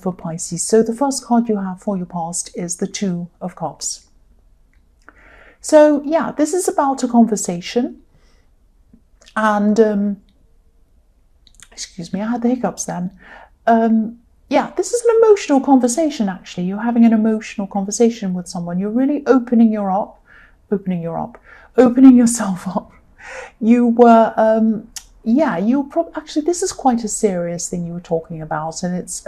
for Pisces. So the first card you have for your past is the Two of Cups. So yeah, this is about a conversation. And excuse me, I had the hiccups then. Yeah, this is an emotional conversation, actually. You're having an emotional conversation with someone. You're really opening yourself up. You were, yeah, actually, this is quite a serious thing you were talking about. And it's,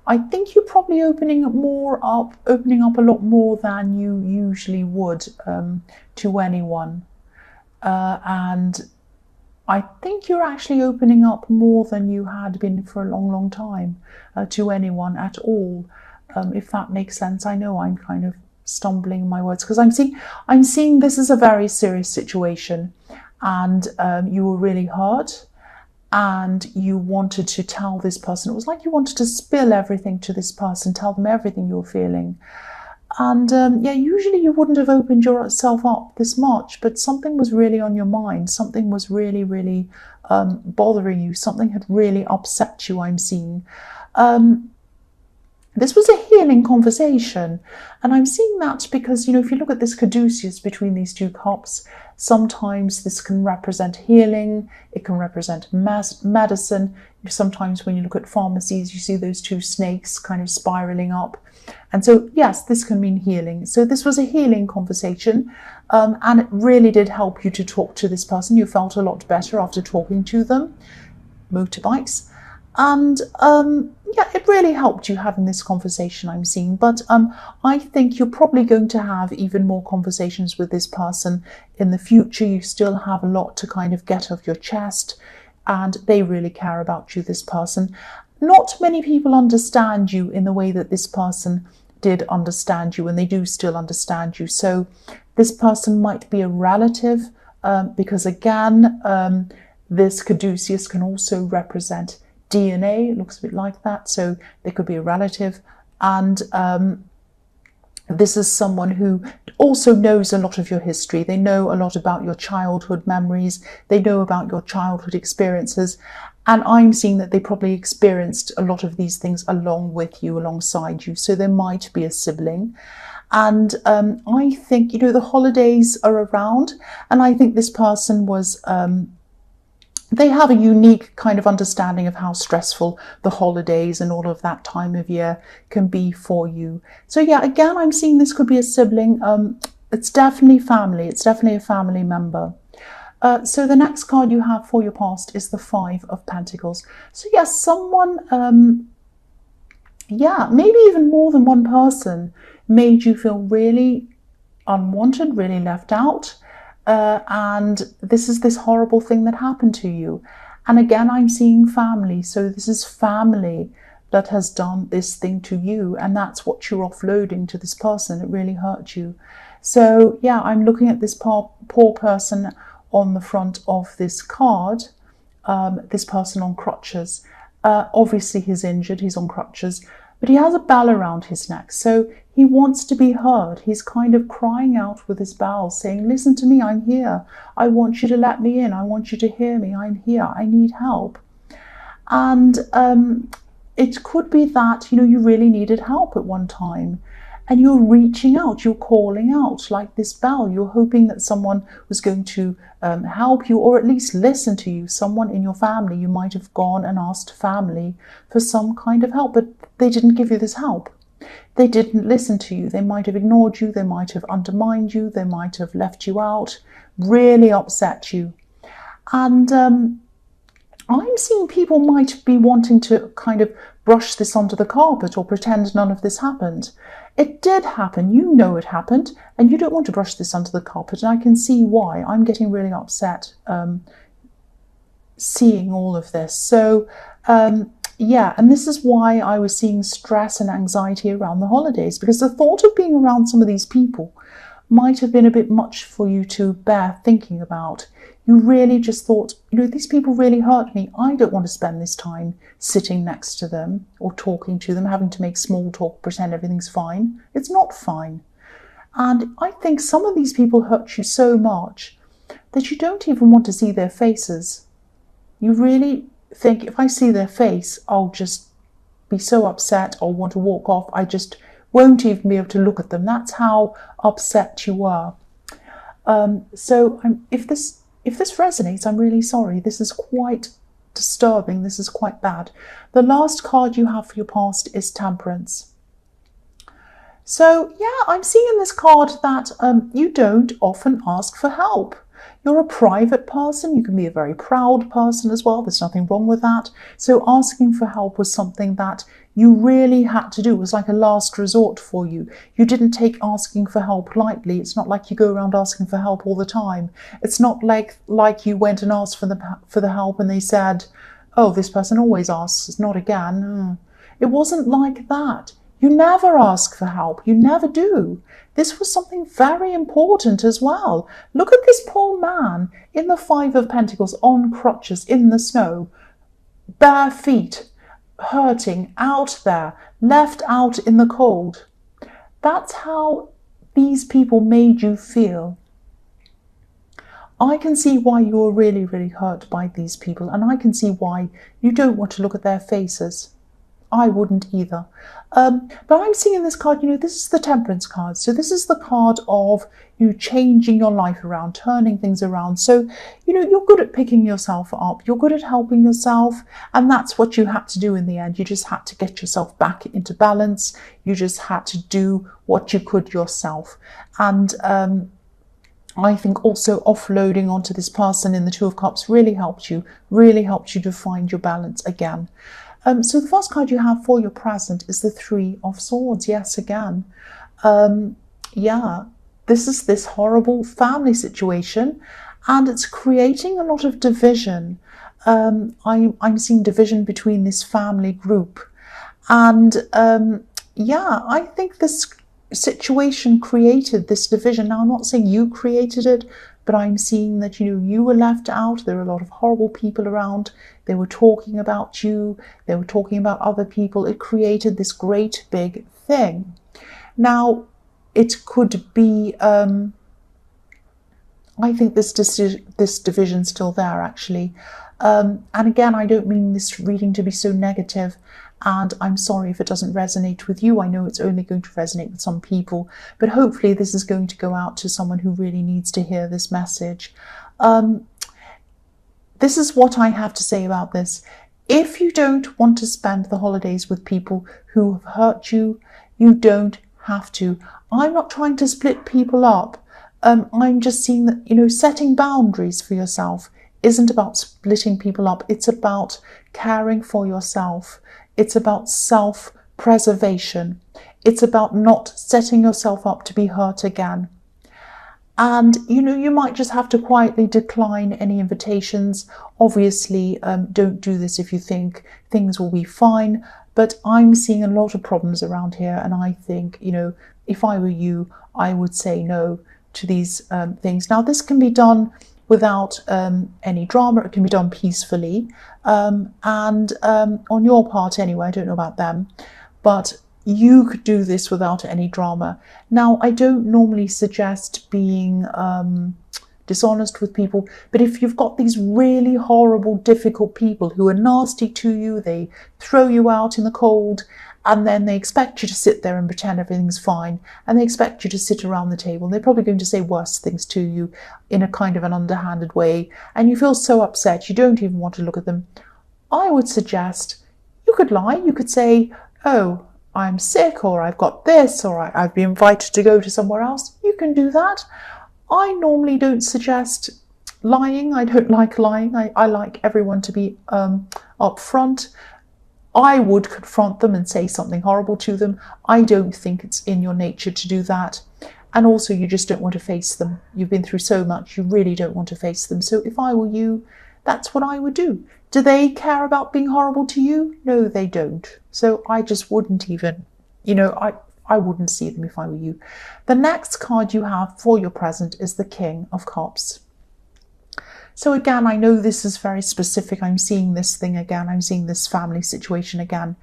I think you're probably opening up a lot more than you usually would to anyone. And I think you're actually opening up more than you had been for a long, long time to anyone at all, if that makes sense. I know I'm kind of stumbling my words because I'm seeing this is a very serious situation, and you were really hurt, and you wanted to tell this person. It was like you wanted to spill everything to this person, tell them everything you were feeling. And yeah, usually you wouldn't have opened yourself up this much, but something was really on your mind. Something was really, really bothering you. Something had really upset you, I'm seeing. This was a healing conversation. And I'm seeing that because, if you look at this caduceus between these two cups, sometimes this can represent healing. It can represent medicine. Sometimes when you look at pharmacies, you see those two snakes kind of spiraling up. And so, yes, this can mean healing. So this was a healing conversation, and it really did help you to talk to this person. You felt a lot better after talking to them. Motorbikes. And yeah, it really helped you having this conversation, I'm seeing. But I think you're probably going to have even more conversations with this person in the future. You still have a lot to kind of get off your chest, and they really care about you, this person. Not many people understand you in the way that this person did understand you, and they do still understand you. So this person might be a relative, because again, this caduceus can also represent DNA. It looks a bit like that. So they could be a relative. And this is someone who also knows a lot of your history. They know a lot about your childhood memories. They know about your childhood experiences. And I'm seeing that they probably experienced a lot of these things along with you, alongside you. So there might be a sibling. And I think, the holidays are around. And I think this person was... they have a unique kind of understanding of how stressful the holidays and all of that time of year can be for you. So yeah, again, I'm seeing this could be a sibling. It's definitely family. It's definitely a family member. So the next card you have for your past is the Five of Pentacles. So yes, someone, yeah, maybe even more than one person made you feel really unwanted, really left out. And this is this horrible thing that happened to you. And again, I'm seeing family. So this is family that has done this thing to you. And that's what you're offloading to this person. It really hurt you. So yeah, I'm looking at this poor person on the front of this card. This person on crutches. Obviously he's injured. He's on crutches. But he has a bell around his neck. So he wants to be heard. He's kind of crying out with his bowels, saying, listen to me, I'm here. I want you to let me in. I want you to hear me. I'm here. I need help. And it could be that, you really needed help at one time. And you're reaching out, you're calling out like this bell. You're hoping that someone was going to help you, or at least listen to you. Someone in your family, you might have gone and asked family for some kind of help, but they didn't give you this help. They didn't listen to you. They might have ignored you. They might have undermined you. They might have left you out, really upset you. And I'm seeing people might be wanting to kind of brush this under the carpet or pretend none of this happened. It did happen. You know it happened, and you don't want to brush this under the carpet. And I can see why. I'm getting really upset seeing all of this. So yeah, and this is why I was seeing stress and anxiety around the holidays, because the thought of being around some of these people might have been a bit much for you to bear thinking about. You really just thought, these people really hurt me. I don't want to spend this time sitting next to them or talking to them, having to make small talk, pretend everything's fine. It's not fine. And I think some of these people hurt you so much that you don't even want to see their faces. You really think, if I see their face, I'll just be so upset or want to walk off. I just won't even be able to look at them. That's how upset you were. If this resonates, I'm really sorry. This is quite disturbing. This is quite bad. The last card you have for your past is Temperance. So yeah, I'm seeing in this card that you don't often ask for help. You're a private person. You can be a very proud person as well. There's nothing wrong with that. So asking for help was something that you really had to do. It was like a last resort for you. You didn't take asking for help lightly. It's not like you go around asking for help all the time. It's not like you went and asked for the help and they said, oh, this person always asks, not again. It wasn't like that. You never ask for help. You never do. This was something very important as well. Look at this poor man in the Five of Pentacles on crutches in the snow, bare feet, hurting, out there, left out in the cold. That's how these people made you feel. I can see why you're really, really hurt by these people, and I can see why you don't want to look at their faces. I wouldn't either. But I'm seeing in this card, this is the Temperance card. So this is the card of you changing your life around, turning things around. So, you're good at picking yourself up. You're good at helping yourself. And that's what you had to do in the end. You just had to get yourself back into balance. You just had to do what you could yourself. And I think also offloading onto this person in the Two of Cups really helped you to find your balance again. So the first card you have for your present is the Three of Swords. Yes, again. This is this horrible family situation, and it's creating a lot of division. I'm seeing division between this family group. And I think this situation created this division. Now, I'm not saying you created it, but I'm seeing that, you were left out. There were a lot of horrible people around. They were talking about you. They were talking about other people. It created this great big thing. Now, it could be, I think this division's still there, actually. And again, I don't mean this reading to be so negative. And I'm sorry if it doesn't resonate with you. I know it's only going to resonate with some people, but hopefully this is going to go out to someone who really needs to hear this message. This is what I have to say about this. If you don't want to spend the holidays with people who have hurt you, you don't have to. I'm not trying to split people up. I'm just seeing that, setting boundaries for yourself isn't about splitting people up. It's about caring for yourself. It's about self-preservation. It's about not setting yourself up to be hurt again. And, you might just have to quietly decline any invitations. Obviously, don't do this if you think things will be fine. But I'm seeing a lot of problems around here. And I think, if I were you, I would say no to these things. Now, this can be done without any drama. It can be done peacefully. And on your part anyway, I don't know about them, but you could do this without any drama. Now, I don't normally suggest being dishonest with people, but if you've got these really horrible, difficult people who are nasty to you, they throw you out in the cold, and then they expect you to sit there and pretend everything's fine, and they expect you to sit around the table, and they're probably going to say worse things to you in a kind of an underhanded way, and you feel so upset you don't even want to look at them. I would suggest you could lie. You could say, oh, I'm sick, or I've got this, or I've been invited to go to somewhere else. You can do that. I normally don't suggest lying. I don't like lying. I like everyone to be upfront. I would confront them and say something horrible to them. I don't think it's in your nature to do that. And also, you just don't want to face them. You've been through so much, you really don't want to face them. So if I were you, that's what I would do. Do they care about being horrible to you? No, they don't. So I just wouldn't even, I wouldn't see them if I were you. The next card you have for your present is the King of Cups. So again, I know this is very specific. I'm seeing this thing again. I'm seeing this family situation again.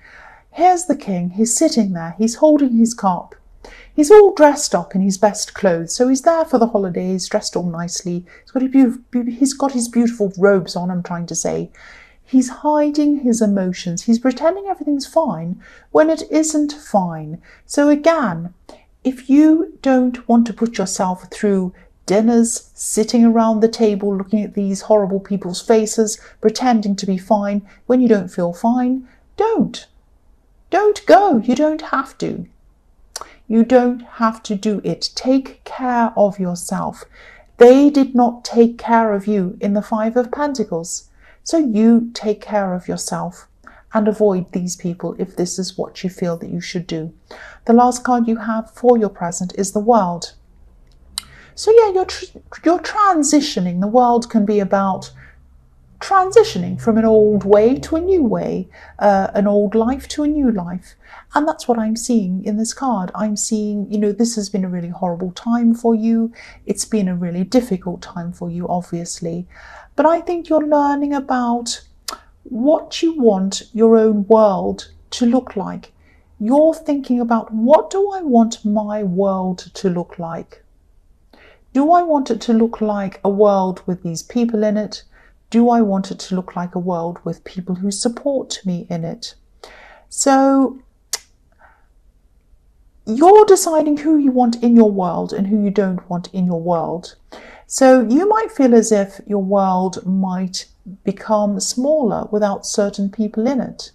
Here's the king. He's sitting there. He's holding his cup. He's all dressed up in his best clothes. So he's there for the holidays, dressed all nicely. He's got his beautiful robes on, I'm trying to say. He's hiding his emotions. He's pretending everything's fine when it isn't fine. So again, if you don't want to put yourself through dinners, sitting around the table, looking at these horrible people's faces, pretending to be fine when you don't feel fine, don't. Don't go. You don't have to. You don't have to do it. Take care of yourself. They did not take care of you in the Five of Pentacles. So you take care of yourself and avoid these people if this is what you feel that you should do. The last card you have for your present is the World. So yeah, you're transitioning. The World can be about transitioning from an old way to a new way, an old life to a new life. And that's what I'm seeing in this card. I'm seeing, this has been a really horrible time for you. It's been a really difficult time for you, obviously. But I think you're learning about what you want your own world to look like. You're thinking about, what do I want my world to look like? Do I want it to look like a world with these people in it? Do I want it to look like a world with people who support me in it? So you're deciding who you want in your world and who you don't want in your world. So you might feel as if your world might become smaller without certain people in it.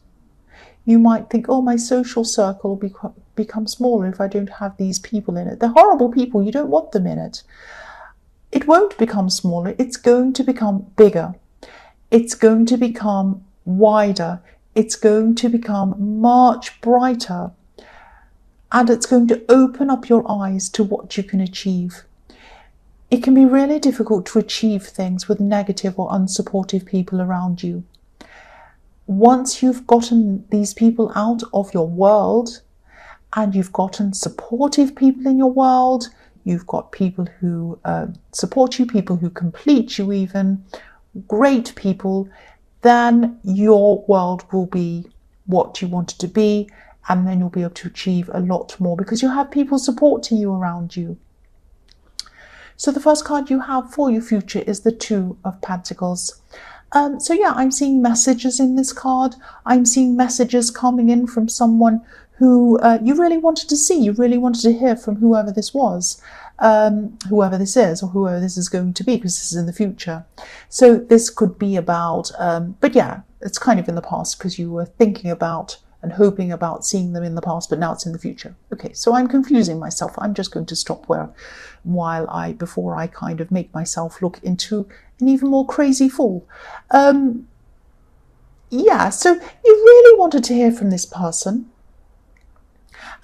You might think, oh, my social circle will become smaller if I don't have these people in it. They're horrible people. You don't want them in it. It won't become smaller. It's going to become bigger. It's going to become wider. It's going to become much brighter. And it's going to open up your eyes to what you can achieve. It can be really difficult to achieve things with negative or unsupportive people around you. Once you've gotten these people out of your world and you've gotten supportive people in your world, you've got people who support you, people who complete you even, great people, then your world will be what you want it to be, and then you'll be able to achieve a lot more because you have people supporting you around you. So the first card you have for your future is the Two of Pentacles. So yeah, I'm seeing messages in this card. I'm seeing messages coming in from someone who you really wanted to see. You really wanted to hear from whoever this was, whoever this is, or whoever this is going to be, because this is in the future. So this could be about, but yeah, it's kind of in the past because you were thinking about and hoping about seeing them in the past, but now it's in the future. Okay, so I'm confusing myself. I'm just going to stop before I kind of make myself look into an even more crazy fool. Yeah, so you really wanted to hear from this person.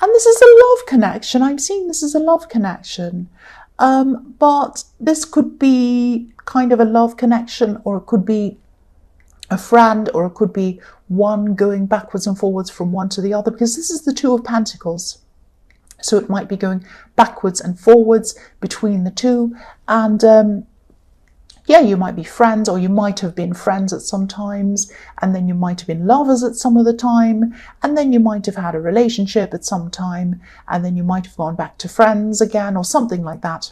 And this is a love connection. I'm seeing this as a love connection. But this could be kind of a love connection, or it could be a friend, or it could be one going backwards and forwards from one to the other, because this is the Two of Pentacles. So it might be going backwards and forwards between the two. And yeah, you might be friends, or you might have been friends at some times, and then you might have been lovers at some of the time, and then you might have had a relationship at some time, and then you might have gone back to friends again, or something like that.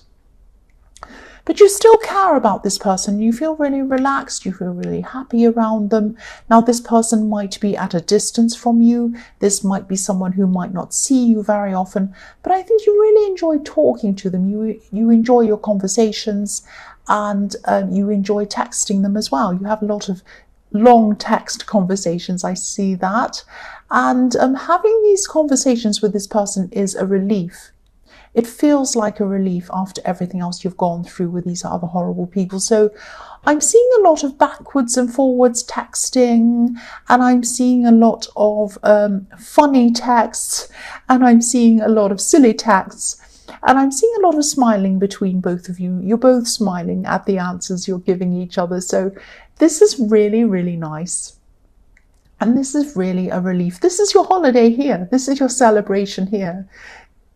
But you still care about this person. You feel really relaxed. You feel really happy around them. Now, this person might be at a distance from you. This might be someone who might not see you very often. But I think you really enjoy talking to them. You enjoy your conversations, and you enjoy texting them as well. You have a lot of long text conversations. I see that. And having these conversations with this person is a relief. It feels like a relief after everything else you've gone through with these other horrible people. So I'm seeing a lot of backwards and forwards texting, and I'm seeing a lot of funny texts, and I'm seeing a lot of silly texts, and I'm seeing a lot of smiling between both of you. You're both smiling at the answers you're giving each other. So this is really, really nice. And this is really a relief. This is your holiday here. This is your celebration here.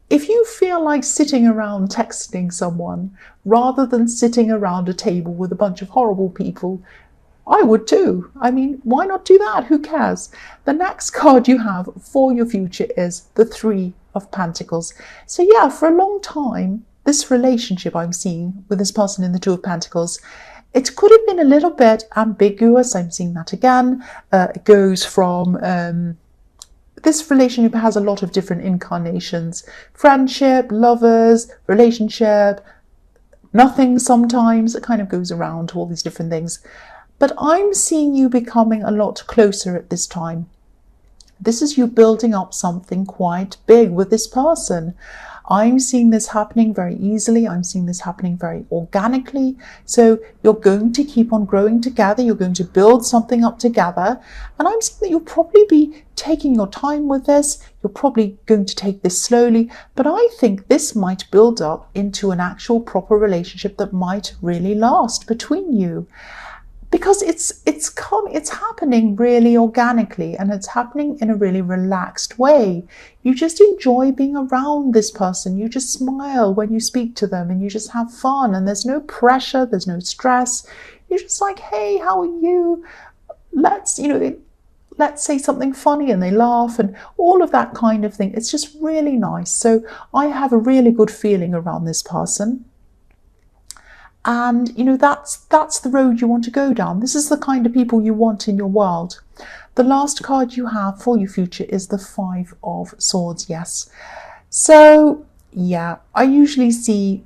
If you feel like sitting around texting someone rather than sitting around a table with a bunch of horrible people, I would too. I mean, why not do that? Who cares? The next card you have for your future is the Three of Pentacles. So yeah, for a long time, this relationship I'm seeing with this person in the Two of Pentacles, It could have been a little bit ambiguous. I'm seeing that again. It goes from this relationship has a lot of different incarnations. Friendship, lovers, relationship, nothing sometimes. It kind of goes around to all these different things. But I'm seeing you becoming a lot closer at this time. This is you building up something quite big with this person. I'm seeing this happening very easily. I'm seeing this happening very organically. So you're going to keep on growing together. You're going to build something up together. And I'm seeing that you'll probably be taking your time with this. You're probably going to take this slowly. But I think this might build up into an actual proper relationship that might really last between you. Because it's happening really organically, and it's happening in a really relaxed way. You just enjoy being around this person. You just smile when you speak to them, and you just have fun, and there's no pressure, there's no stress. You're just like, hey, how are you? Let's say something funny, and they laugh, and all of that kind of thing. It's just really nice. So I have a really good feeling around this person. And, that's the road you want to go down. This is the kind of people you want in your world. The last card you have for your future is the 5 of Swords, yes. So, yeah, I usually see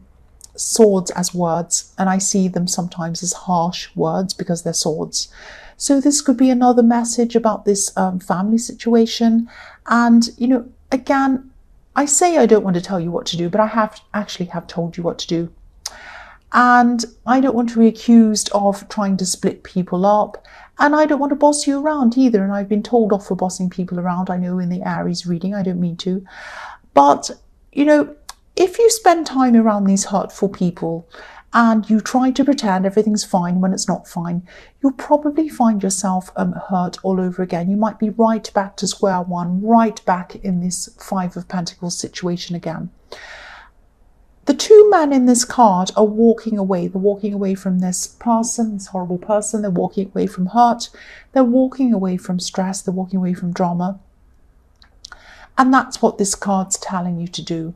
swords as words, and I see them sometimes as harsh words because they're swords. So this could be another message about this family situation. And, again, I say I don't want to tell you what to do, but I actually have told you what to do. And I don't want to be accused of trying to split people up. And I don't want to boss you around either. And I've been told off for bossing people around. I know in the Aries reading, I don't mean to. But, if you spend time around these hurtful people and you try to pretend everything's fine when it's not fine, you'll probably find yourself hurt all over again. You might be right back to square one, right back in this 5 of Pentacles situation again. The 2 men in this card are walking away. They're walking away from this person, this horrible person. They're walking away from hurt. They're walking away from stress. They're walking away from drama. And that's what this card's telling you to do.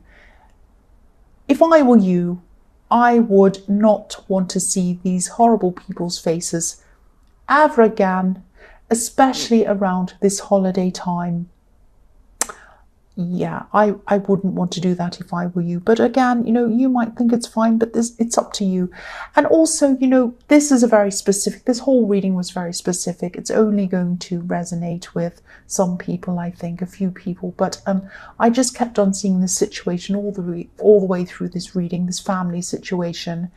If I were you, I would not want to see these horrible people's faces ever again, especially around this holiday time. Yeah, I wouldn't want to do that if I were you. But again, you might think it's fine, but it's up to you. And also, this is this whole reading was very specific. It's only going to resonate with some people, I think, a few people. But I just kept on seeing this situation all the way through this reading, this family situation.